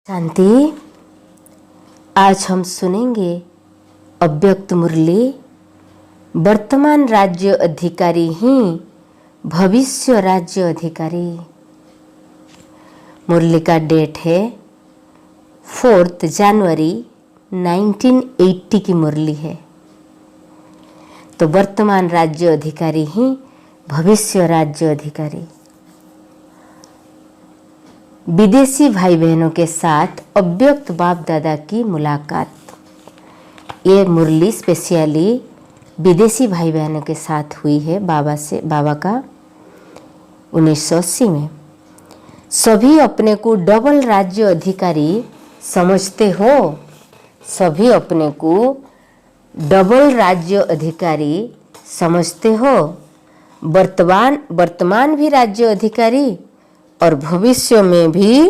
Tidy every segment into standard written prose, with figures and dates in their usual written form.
शांति। आज हम सुनेंगे अव्यक्त मुरली। वर्तमान राज्य अधिकारी ही भविष्य राज्य अधिकारी। मुरली का डेट है 4 जनवरी 1980 की मुरली है। तो वर्तमान राज्य अधिकारी ही भविष्य राज्य अधिकारी। विदेशी भाई बहनों के साथ अव्यक्त बाप दादा की मुलाकात। ये मुरली स्पेशली विदेशी भाई बहनों के साथ हुई है बाबा का 1980 में। सभी अपने को डबल राज्य अधिकारी समझते हो। सभी अपने को डबल राज्य अधिकारी समझते हो। वर्तमान भी राज्य अधिकारी और भविष्य में भी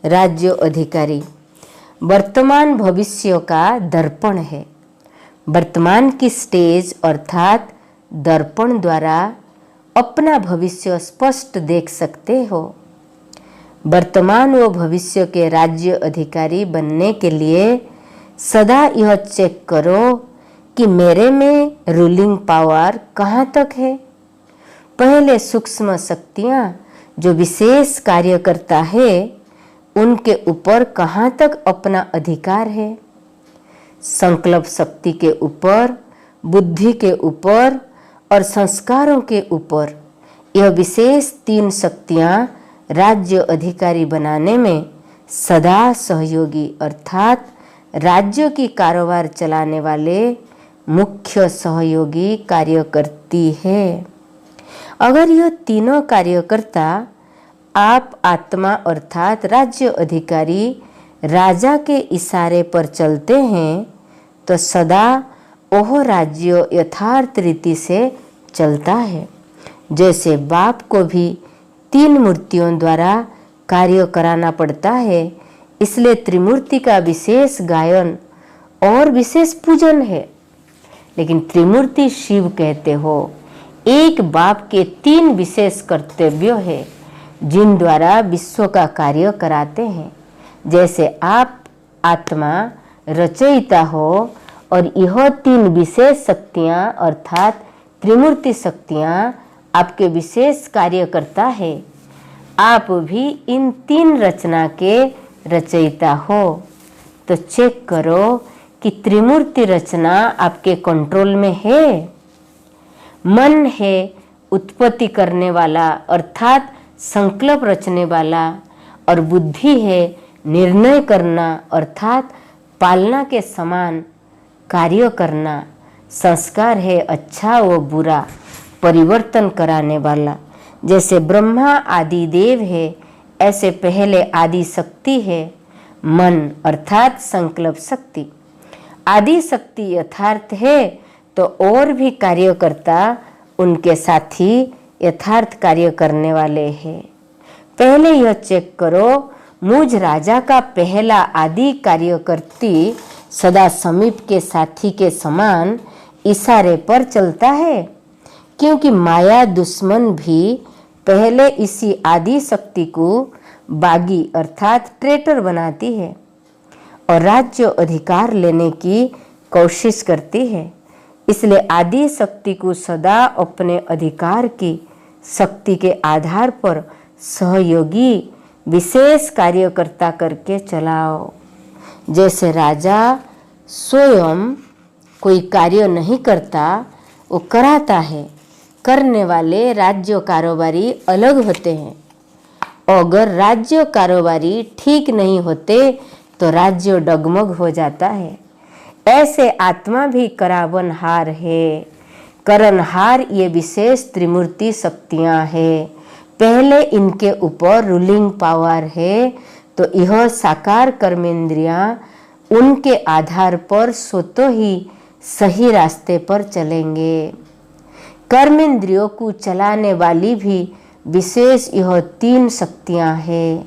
राज्य अधिकारी। वर्तमान भविष्य का दर्पण है। वर्तमान की स्टेज अर्थात दर्पण द्वारा अपना भविष्य स्पष्ट देख सकते हो। वर्तमान व भविष्य के राज्य अधिकारी बनने के लिए सदा यह चेक करो कि मेरे में रूलिंग पावर कहाँ तक है। पहले सूक्ष्म शक्तियाँ जो विशेष कार्य करता है उनके ऊपर कहाँ तक अपना अधिकार है। संकल्प शक्ति के ऊपर, बुद्धि के ऊपर और संस्कारों के ऊपर यह विशेष 3 शक्तियाँ राज्य अधिकारी बनाने में सदा सहयोगी अर्थात राज्य की कारोबार चलाने वाले मुख्य सहयोगी कार्य करती है। अगर यह तीनों कार्यकर्ता आप आत्मा अर्थात राज्य अधिकारी राजा के इशारे पर चलते हैं तो सदा वह राज्य यथार्थ रीति से चलता है। जैसे बाप को भी 3 मूर्तियों द्वारा कार्य कराना पड़ता है, इसलिए त्रिमूर्ति का विशेष गायन और विशेष पूजन है। लेकिन त्रिमूर्ति शिव कहते हो। एक बाप के 3 विशेष कर्तव्य है जिन द्वारा विश्व का कार्य कराते हैं। जैसे आप आत्मा रचयिता हो और यह 3 विशेष शक्तियाँ अर्थात त्रिमूर्ति शक्तियाँ आपके विशेष कार्य करता है। आप भी इन 3 रचना के रचयिता हो। तो चेक करो कि त्रिमूर्ति रचना आपके कंट्रोल में है। मन है उत्पत्ति करने वाला अर्थात संकल्प रचने वाला और बुद्धि है निर्णय करना अर्थात पालना के समान कार्य करना। संस्कार है अच्छा व बुरा परिवर्तन कराने वाला। जैसे ब्रह्मा आदि देव है ऐसे पहले आदि शक्ति है मन अर्थात संकल्प शक्ति। आदि शक्ति यथार्थ है तो और भी कार्यकर्ता उनके साथी यथार्थ कार्य करने वाले हैं। पहले यह चेक करो मुझ राजा का पहला आदि कार्यकर्ती सदा समीप के साथी के समान इशारे पर चलता है, क्योंकि माया दुश्मन भी पहले इसी आदि शक्ति को बागी अर्थात ट्रेटर बनाती है और राज्य अधिकार लेने की कोशिश करती है। इसलिए आदि शक्ति को सदा अपने अधिकार की शक्ति के आधार पर सहयोगी विशेष कार्यकर्ता करके चलाओ। जैसे राजा स्वयं कोई कार्य नहीं करता, वो कराता है। करने वाले राज्य कारोबारी अलग होते हैं। अगर राज्य कारोबारी ठीक नहीं होते तो राज्य डगमग हो जाता है। ऐसे आत्मा भी करावनहार है। करनहार ये विशेष त्रिमूर्ति शक्तियाँ हैं। पहले इनके ऊपर रूलिंग पावर है तो यह साकार कर्मेंद्रियाँ उनके आधार पर स्वतः ही सही रास्ते पर चलेंगे। कर्मेंद्रियों को चलाने वाली भी विशेष यह 3 शक्तियाँ हैं।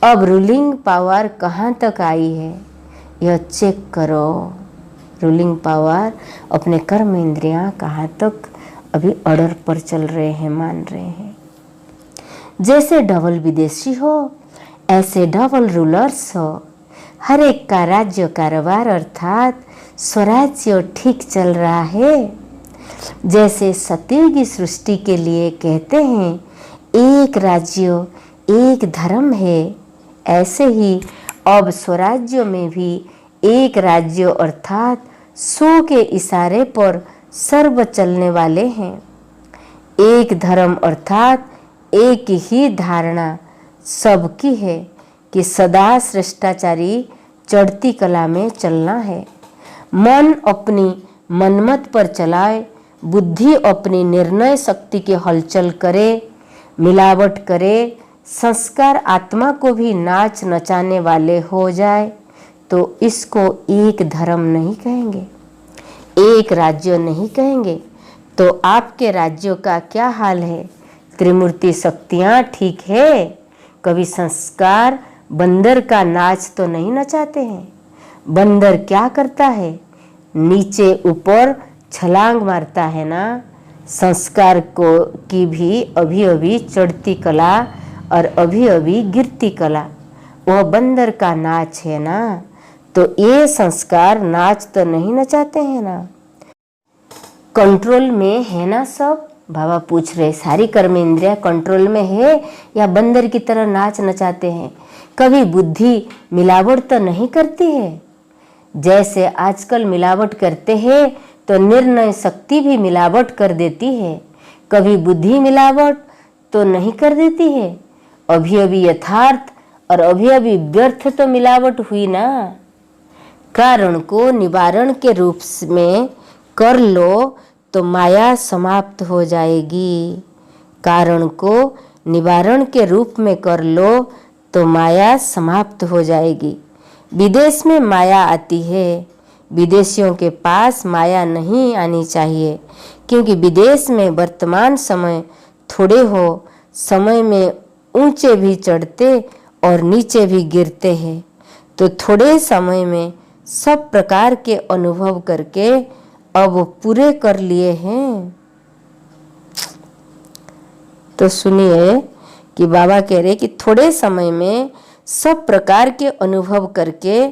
अब रूलिंग पावर कहाँ तक आई है यह चेक करो। रूलिंग पावर अपने कर्म इंद्रियाँ कहाँ तक अभी ऑर्डर पर चल रहे हैं, मान रहे हैं। जैसे डबल विदेशी हो ऐसे डबल रूलर्स हो, हर एक का राज्य कारोबार अर्थात स्वराज्य ठीक चल रहा है। जैसे सतयुग की सृष्टि के लिए कहते हैं एक राज्य एक धर्म है, ऐसे ही अब स्वराज्य में भी एक राज्य अर्थात सो के इशारे पर सर्व चलने वाले हैं। एक धर्म अर्थात एक ही धारणा सबकी है कि सदा श्रेष्ठाचारी चढ़ती कला में चलना है। मन अपनी मनमत पर चलाए, बुद्धि अपनी निर्णय शक्ति के हलचल करे, मिलावट करे, संस्कार आत्मा को भी नाच नचाने वाले हो जाए तो इसको एक धर्म नहीं कहेंगे, एक राज्य नहीं कहेंगे। तो आपके राज्यों का क्या हाल है? त्रिमूर्ति शक्तियाँ ठीक है, कभी संस्कार बंदर का नाच तो नहीं नचाते हैं। बंदर क्या करता है? नीचे ऊपर छलांग मारता है ना। संस्कार को की भी अभी अभी चढ़ती कला और अभी अभी गिरती कला, वह बंदर का नाच है ना। तो ये संस्कार नाच तो नहीं नचाते हैं ना। कंट्रोल में है ना सब? बाबा पूछ रहे सारी कर्म इंद्रिया कंट्रोल में है या बंदर की तरह नाच नचाते हैं? कभी बुद्धि मिलावट तो नहीं करती है? जैसे आजकल मिलावट करते हैं तो निर्णय शक्ति भी मिलावट कर देती है। कभी बुद्धि मिलावट तो नहीं कर देती है। अभी अभी यथार्थ और अभी अभी व्यर्थ तो मिलावट हुई ना। कारण को निवारण के रूप में कर लो तो माया समाप्त हो जाएगी। कारण को निवारण के रूप में कर लो तो माया समाप्त हो जाएगी। विदेश में माया आती है, विदेशियों के पास माया नहीं आनी चाहिए, क्योंकि विदेश में वर्तमान समय थोड़े हो समय में ऊंचे भी चढ़ते और नीचे भी गिरते हैं। तो थोड़े समय में सब प्रकार के अनुभव करके अब पूरे कर लिए हैं। तो सुनिए कि बाबा कह रहे कि थोड़े समय में सब प्रकार के अनुभव करके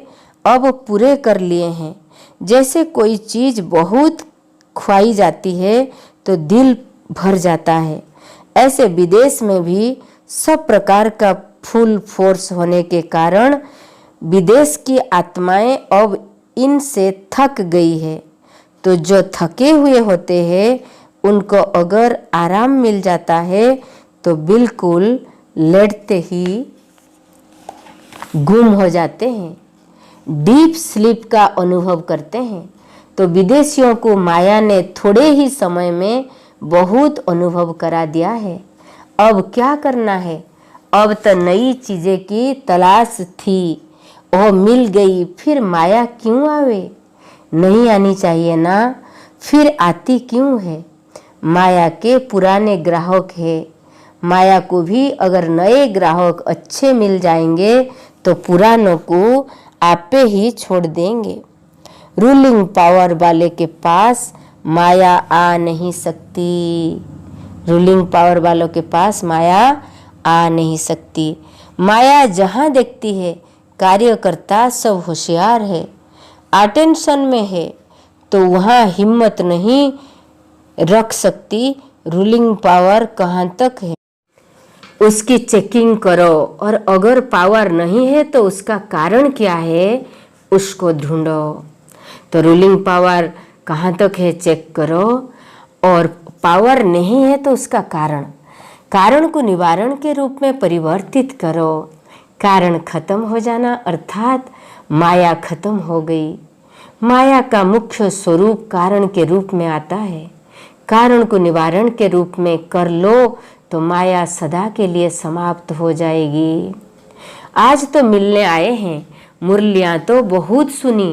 अब पूरे कर लिए हैं। जैसे कोई चीज बहुत ख्वाई जाती है तो दिल भर जाता है, ऐसे विदेश में भी सब प्रकार का फुल फोर्स होने के कारण विदेश की आत्माएं अब इनसे थक गई है। तो जो थके हुए होते हैं उनको अगर आराम मिल जाता है तो बिल्कुल लेटते ही गुम हो जाते हैं, डीप स्लीप का अनुभव करते हैं। तो विदेशियों को माया ने थोड़े ही समय में बहुत अनुभव करा दिया है। अब क्या करना है? अब तो नई चीज़ें की तलाश थी, वह मिल गई, फिर माया क्यों आवे? नहीं आनी चाहिए ना, फिर आती क्यों है? माया के पुराने ग्राहक है। माया को भी अगर नए ग्राहक अच्छे मिल जाएंगे तो पुरानों को आपे ही छोड़ देंगे। रूलिंग पावर वाले के पास माया आ नहीं सकती। रूलिंग पावर वालों के पास माया आ नहीं सकती। माया जहाँ देखती है कार्यकर्ता सब होशियार है, अटेंशन में है, तो वहाँ हिम्मत नहीं रख सकती रूलिंग पावर कहाँ तक है। उसकी चेकिंग करो और अगर पावर नहीं है तो उसका कारण क्या है उसको ढूंढो। तो रूलिंग पावर कहाँ तक है चेक करो, और पावर नहीं है तो उसका कारण को निवारण के रूप में परिवर्तित करो। कारण खत्म हो जाना अर्थात माया खत्म हो गई। माया का मुख्य स्वरूप कारण के रूप में आता है। कारण को निवारण के रूप में कर लो तो माया सदा के लिए समाप्त हो जाएगी। आज तो मिलने आए हैं, मुरलियाँ तो बहुत सुनी,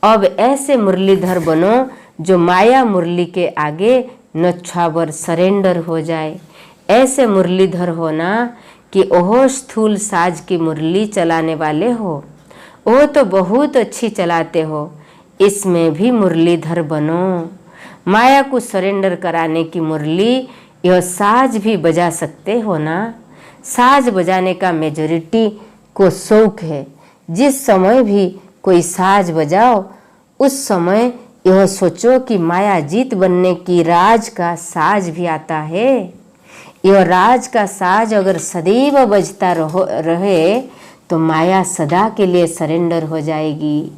अब ऐसे मुरलीधर बनो जो माया मुरली के आगे नच्छावर सरेंडर हो जाए। ऐसे मुरलीधर होना कि ओह स्थूल साज की मुरली चलाने वाले हो, वो तो बहुत अच्छी चलाते हो, इसमें भी मुरलीधर बनो। माया को सरेंडर कराने की मुरली यह साज भी बजा सकते हो ना। साज बजाने का मेजॉरिटी को शौक है। जिस समय भी कोई साज बजाओ उस समय यह सोचो कि माया जीत बनने की राज का साज भी आता है। यह राज का साज अगर सदैव बजता रहे तो माया सदा के लिए सरेंडर हो जाएगी।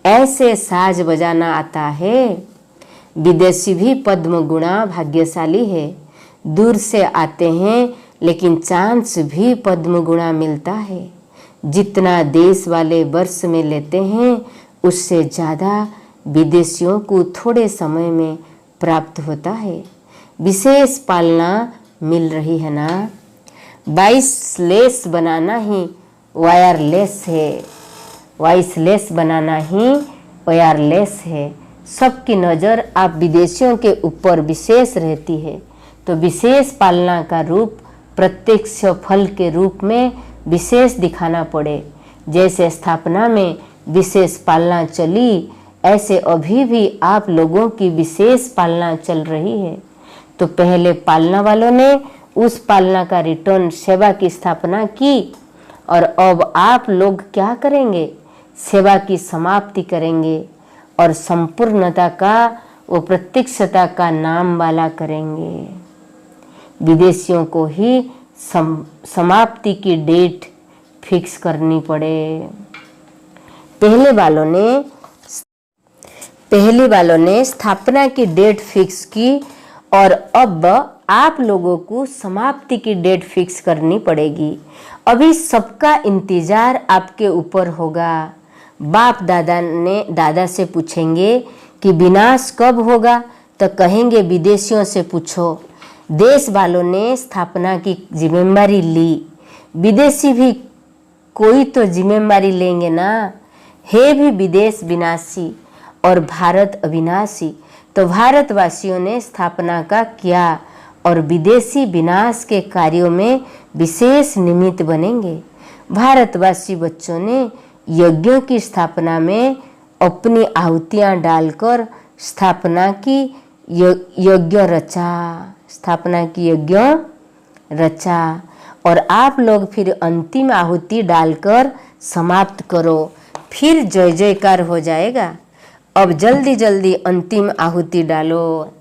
ऐसे साज बजाना आता है। विदेशी भी पद्म गुणा भाग्यशाली है। दूर से आते हैं लेकिन चांस भी पद्म गुणा मिलता है। जितना देश वाले वर्ष में लेते हैं उससे ज़्यादा विदेशियों को थोड़े समय में प्राप्त होता है। विशेष पालना मिल रही है ना। वायरलेस बनाना ही वायरलेस है। वायरलेस बनाना ही वायरलेस है। सबकी नज़र आप विदेशियों के ऊपर विशेष रहती है तो विशेष पालना का रूप प्रत्यक्ष फल के रूप में विशेष दिखाना पड़े। जैसे स्थापना में विशेष पालना चली ऐसे अभी भी आप लोगों की विशेष पालना चल रही है। तो पहले पालना वालों ने उस पालना का रिटर्न सेवा की स्थापना की और अब आप लोग क्या करेंगे? सेवा की समाप्ति करेंगे और संपूर्णता का वो प्रत्यक्षता का नाम वाला करेंगे। विदेशियों को ही समाप्ति की डेट फिक्स करनी पड़े। पहले वालों ने स्थापना की डेट फिक्स की और अब आप लोगों को समाप्ति की डेट फिक्स करनी पड़ेगी। अभी सबका इंतजार आपके ऊपर होगा। बाप दादा से पूछेंगे कि विनाश कब होगा तो कहेंगे विदेशियों से पूछो। देश वालों ने स्थापना की जिम्मेदारी ली, विदेशी भी कोई तो जिम्मेदारी लेंगे ना। है भी विदेश विनाशी और भारत अविनाशी। तो भारतवासियों ने स्थापना का किया और विदेशी विनाश के कार्यों में विशेष निमित्त बनेंगे। भारतवासी बच्चों ने यज्ञों की स्थापना में अपनी आहुतियां डालकर स्थापना की यज्ञ रचा और आप लोग फिर अंतिम आहुति डालकर समाप्त करो, फिर जय जयकार हो जाएगा। अब जल्दी जल्दी अंतिम आहुति डालो।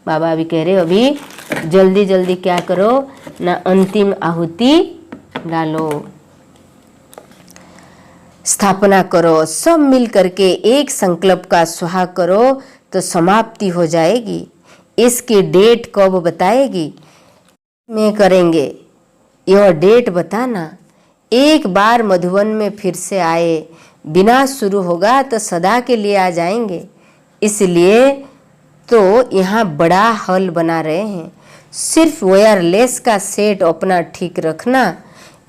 बाबा भी कह रहे अभी जल्दी जल्दी क्या करो ना, अंतिम आहुति डालो, स्थापना करो। सब मिल करके एक संकल्प का सुहाग करो तो समाप्ति हो जाएगी। इसकी डेट कब बताएगी में करेंगे, यह डेट बताना। एक बार मधुवन में फिर से आए, विनाश शुरू होगा तो सदा के लिए आ जाएंगे। इसलिए तो यहाँ बड़ा हल बना रहे हैं। सिर्फ वायरलेस का सेट अपना ठीक रखना।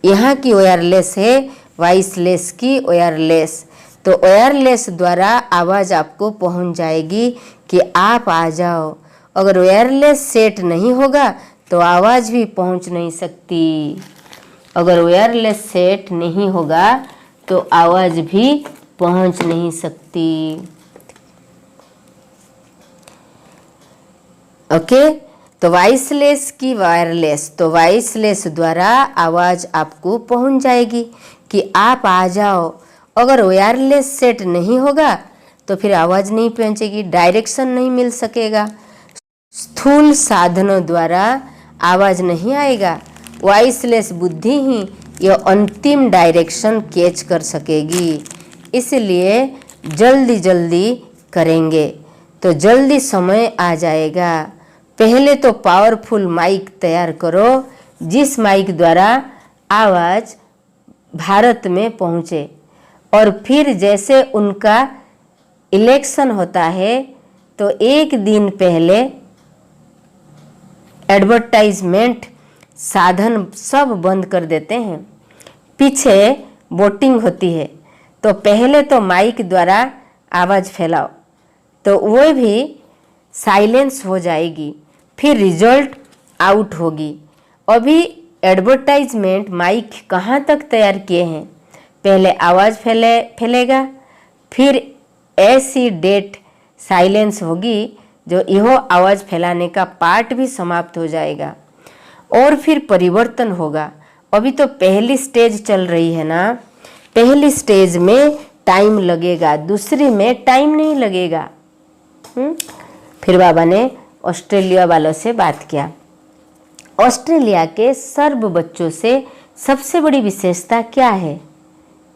यहाँ की वायरलेस है, वायरलेस की वायरलेस। तो वायरलेस द्वारा आवाज़ आपको पहुँच जाएगी कि आप आ जाओ। अगर वायरलेस सेट नहीं होगा तो आवाज़ भी पहुँच नहीं सकती। अगर वायरलेस सेट नहीं होगा तो आवाज़ भी पहुँच नहीं सकती। ओके, तो वायरलेस की वायरलेस, तो वायरलेस द्वारा आवाज़ आपको पहुँच जाएगी कि आप आ जाओ। अगर वायरलेस सेट नहीं होगा तो फिर आवाज़ नहीं पहुँचेगी, डायरेक्शन नहीं मिल सकेगा। स्थूल साधनों द्वारा आवाज़ नहीं आएगा। वायरलेस बुद्धि ही यह अंतिम डायरेक्शन कैच कर सकेगी। इसलिए जल्दी जल्दी करेंगे तो जल्दी समय आ जाएगा। पहले तो पावरफुल माइक तैयार करो जिस माइक द्वारा आवाज़ भारत में पहुँचे। और फिर जैसे उनका इलेक्शन होता है तो एक दिन पहले एडवर्टाइजमेंट साधन सब बंद कर देते हैं। पीछे वोटिंग होती है तो पहले तो माइक द्वारा आवाज़ फैलाओ तो वो भी साइलेंस हो जाएगी, फिर रिजल्ट आउट होगी। अभी एडवर्टाइजमेंट माइक कहाँ तक तैयार किए हैं, पहले आवाज़ फैलेगा, फिर ऐसी डेट साइलेंस होगी जो यह आवाज़ फैलाने का पार्ट भी समाप्त हो जाएगा और फिर परिवर्तन होगा अभी तो पहली स्टेज चल रही है ना, पहली स्टेज में टाइम लगेगा, दूसरी में टाइम नहीं लगेगा। फिर बाबा ने ऑस्ट्रेलिया वालों से बात किया। ऑस्ट्रेलिया के सर्व बच्चों से सबसे बड़ी विशेषता क्या है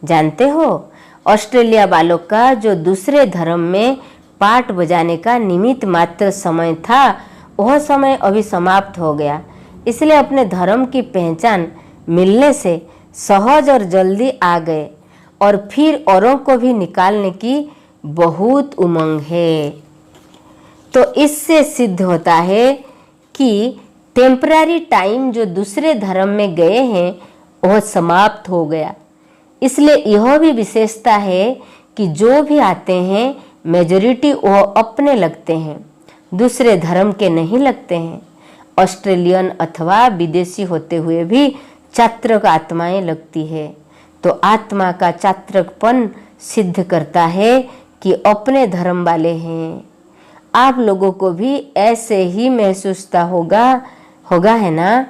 जानते हो? ऑस्ट्रेलिया वालों का जो दूसरे धर्म में पाठ बजाने का निमित्त मात्र समय था, वह समय अभी समाप्त हो गया। इसलिए अपने धर्म की पहचान मिलने से सहज और जल्दी आ गए और फिर औरों को भी निकालने की बहुत उमंग है। तो इससे सिद्ध होता है कि टेम्पररी टाइम जो दूसरे धर्म में गए हैं वह समाप्त हो गया। इसलिए यह भी विशेषता है कि जो भी आते हैं मेजॉरिटी वह अपने लगते हैं, दूसरे धर्म के नहीं लगते हैं। ऑस्ट्रेलियन अथवा विदेशी होते हुए भी चात्रक आत्माएं लगती है। तो आत्मा का चात्रकपन सिद्ध करता है कि अपने धर्म वाले हैं। आप लोगों को भी ऐसे ही महसूस होगा है ना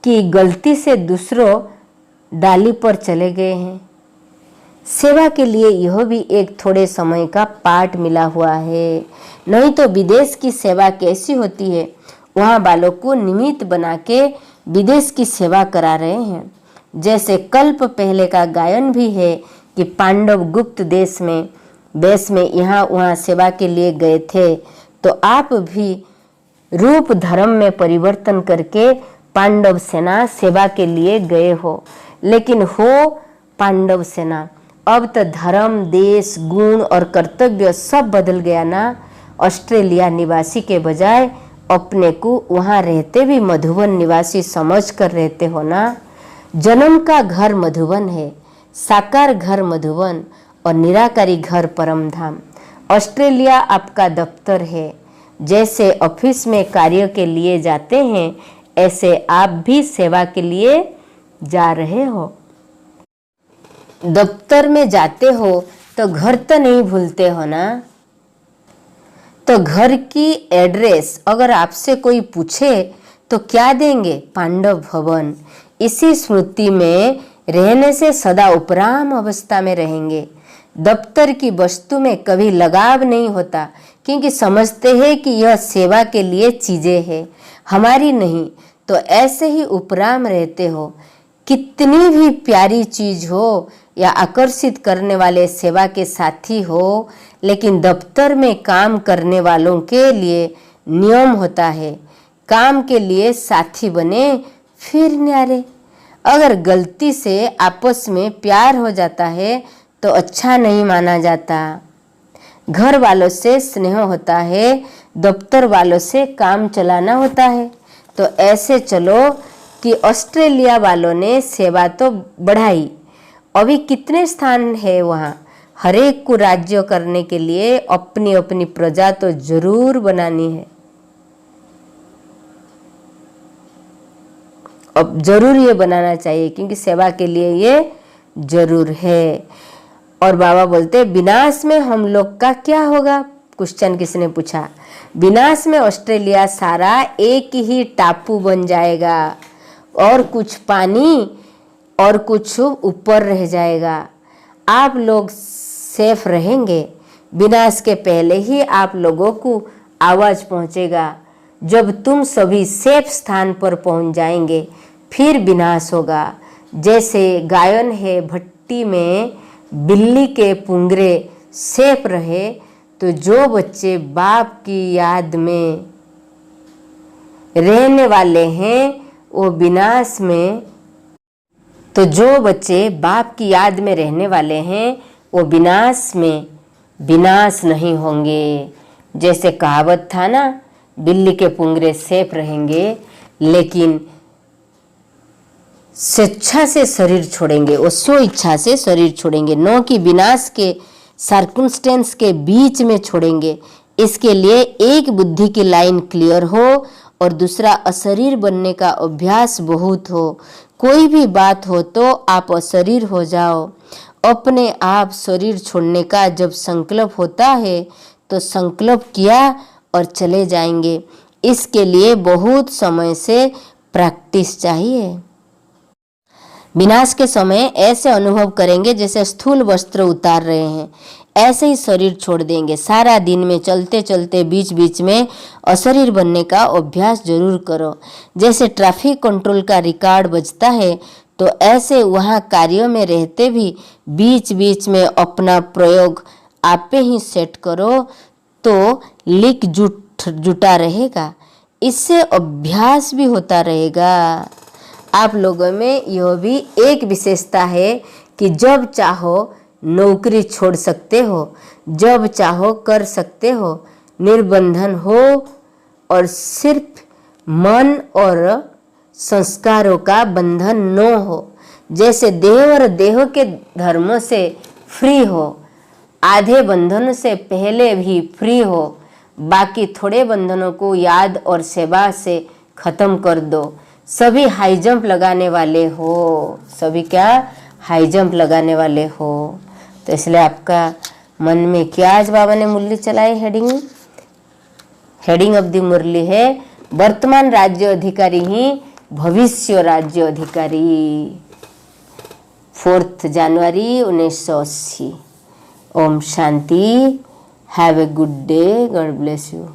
कि गलती से दूसरों डाली पर चले गए हैं। सेवा के लिए यह भी एक थोड़े समय का पाठ मिला हुआ है। नहीं तो विदेश की सेवा कैसी होती है, वहाँ वालों को निमित्त बना के विदेश की सेवा करा रहे हैं। जैसे कल्प पहले का गायन भी है कि पांडव गुप्त देश में यहाँ वहाँ सेवा के लिए गए थे। तो आप भी रूप धर्म में परिवर्तन करके पांडव सेना सेवा के लिए गए हो, लेकिन हो पांडव सेना। अब तो धर्म, देश, गुण और कर्तव्य सब बदल गया ना। ऑस्ट्रेलिया निवासी के बजाय अपने को वहाँ रहते भी मधुबन निवासी समझ कर रहते हो ना। जन्म का घर मधुबन है, साकार घर मधुबन और निराकारी घर परम धाम। ऑस्ट्रेलिया आपका दफ्तर है। जैसे ऑफिस में कार्य के लिए जाते हैं, ऐसे आप भी सेवा के लिए जा रहे हो। दफ्तर में जाते हो तो घर तो नहीं भूलते हो ना। तो घर की एड्रेस अगर आपसे कोई पूछे तो क्या देंगे? पांडव भवन। इसी स्मृति में रहने से सदा उपराम अवस्था में रहेंगे। दफ्तर की वस्तु में कभी लगाव नहीं होता, क्योंकि समझते हैं कि यह सेवा के लिए चीजें हैं, हमारी नहीं। तो ऐसे ही उपराम रहते हो। कितनी भी प्यारी चीज हो या आकर्षित करने वाले सेवा के साथी हो, लेकिन दफ्तर में काम करने वालों के लिए नियम होता है, काम के लिए साथी बने फिर न्यारे। अगर गलती से आपस में प्यार हो जाता है तो अच्छा नहीं माना जाता। घर वालों से स्नेह होता है, दफ्तर वालों से काम चलाना होता है। तो ऐसे चलो कि ऑस्ट्रेलिया वालों ने सेवा तो बढ़ाई, अभी कितने स्थान है वहाँ। हर एक को राज्य करने के लिए अपनी अपनी प्रजा तो जरूर बनानी है। अब जरूर ये बनाना चाहिए, क्योंकि सेवा के लिए ये जरूर है। और बाबा बोलते विनाश में हम लोग का क्या होगा? क्वेश्चन किसने पूछा? विनाश में ऑस्ट्रेलिया सारा एक ही टापू बन जाएगा और कुछ पानी और कुछ ऊपर रह जाएगा। आप लोग सेफ रहेंगे। विनाश के पहले ही आप लोगों को आवाज पहुंचेगा। जब तुम सभी सेफ स्थान पर पहुंच जाएंगे फिर विनाश होगा। जैसे गायन है, भट्टी में बिल्ली के पुंगरे सेफ रहे, तो जो बच्चे बाप की याद में रहने वाले हैं वो विनाश में, तो जो बच्चे बाप की याद में रहने वाले हैं वो विनाश में विनाश नहीं होंगे। जैसे कहावत था ना, बिल्ली के पुंगरे सेफ रहेंगे लेकिन स्वेच्छा से शरीर छोड़ेंगे, वो स्व इच्छा से शरीर छोड़ेंगे, न कि विनाश के सर्कमस्टेंस के बीच में छोड़ेंगे। इसके लिए एक बुद्धि की लाइन क्लियर हो और दूसरा अशरीर बनने का अभ्यास बहुत हो। कोई भी बात हो तो आप अशरीर हो जाओ। अपने आप शरीर छोड़ने का जब संकल्प होता है तो संकल्प किया और चले जाएंगे। इसके लिए बहुत समय से प्रैक्टिस चाहिए। विनाश के समय ऐसे अनुभव करेंगे जैसे स्थूल वस्त्र उतार रहे हैं, ऐसे ही शरीर छोड़ देंगे। सारा दिन में चलते चलते बीच बीच में अशरीर बनने का अभ्यास जरूर करो। जैसे ट्रैफिक कंट्रोल का रिकॉर्ड बजता है, तो ऐसे वहाँ कार्यों में रहते भी बीच बीच में अपना प्रयोग आप पे ही सेट करो, तो लिक जुटा रहेगा। इससे अभ्यास भी होता रहेगा। आप लोगों में यह भी एक विशेषता है कि जब चाहो नौकरी छोड़ सकते हो, जब चाहो कर सकते हो, निर्बंधन हो और सिर्फ मन और संस्कारों का बंधन न हो। जैसे देह और देह के धर्मों से फ्री हो, आधे बंधनों से पहले भी फ्री हो, बाकी थोड़े बंधनों को याद और सेवा से खत्म कर दो। सभी हाई जंप लगाने वाले हो, सभी क्या हाई जंप लगाने वाले हो। तो इसलिए आपका मन में क्या आज बाबा ने मुरली चलाई, हेडिंग ऑफ द मुरली है वर्तमान राज्य अधिकारी ही भविष्य राज्य अधिकारी। 4 जनवरी 1980। ओम शांति। Have a good day. God bless you.